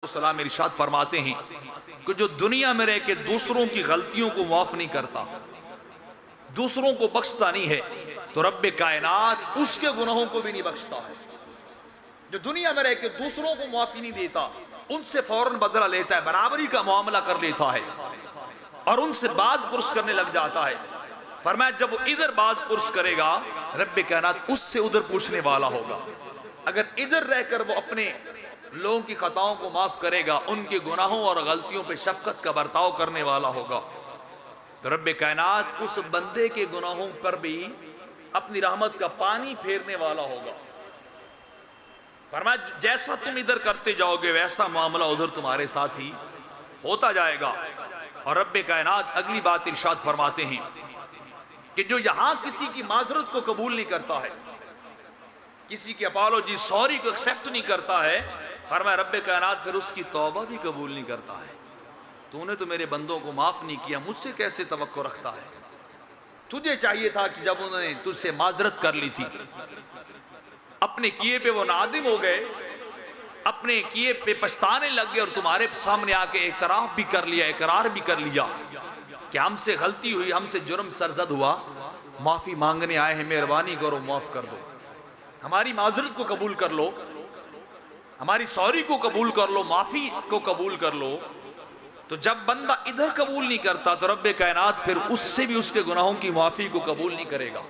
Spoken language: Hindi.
सलाम इरशाद फरमाते हैं कि जो दुनिया में रह के दूसरों की गलतियों को माफ नहीं करता, दूसरों को बख्शता नहीं है, तो रब्बे कायनात उसके गुनाहों को भी नहीं बख्शता है। जो दुनिया में रह के दूसरों को माफी नहीं देता, उनसे फौरन बदला लेता है, बराबरी का मामला कर लेता है और उनसे बाज पुरुष करने लग जाता है। फरमाया जब वो इधर बाज पुरुष करेगा, रब्बे कायनात उससे उधर पूछने वाला होगा। अगर इधर रहकर वो अपने लोगों की खताओं को माफ करेगा, उनके गुनाहों और गलतियों पे शफकत का बर्ताव करने वाला होगा, तो रब्बे कायनात उस बंदे के गुनाहों पर भी अपनी रहमत का पानी फेरने वाला होगा। फरमाया जैसा तुम इधर करते जाओगे वैसा मामला उधर तुम्हारे साथ ही होता जाएगा। और रब्बे कायनात अगली बात इरशाद फरमाते हैं कि जो यहां किसी की माजरत को कबूल नहीं करता है, किसी की अपॉलॉजी सॉरी को एक्सेप्ट नहीं करता है, फरमाया रब्बे कायनात फिर उसकी तौबा भी कबूल नहीं करता है। तूने तो मेरे बंदों को माफ नहीं किया, मुझसे कैसे तवक्को रखता है? तुझे चाहिए था कि जब उन्होंने तुझसे माजरत कर ली थी, अपने किए पे वो नादिम हो गए, अपने किए पे पछताने लग गए और तुम्हारे सामने आके इकरार भी कर लिया, इकरार भी कर लिया कि हमसे गलती हुई, हमसे जुर्म सरजद हुआ, माफी मांगने आए हैं, मेहरबानी करो माफ कर दो, हमारी माजरत को कबूल कर लो, हमारी सॉरी को कबूल कर लो, माफी को कबूल कर लो। तो जब बंदा इधर कबूल नहीं करता तो रब्बे कायनात फिर उससे भी उसके गुनाहों की माफी को कबूल नहीं करेगा।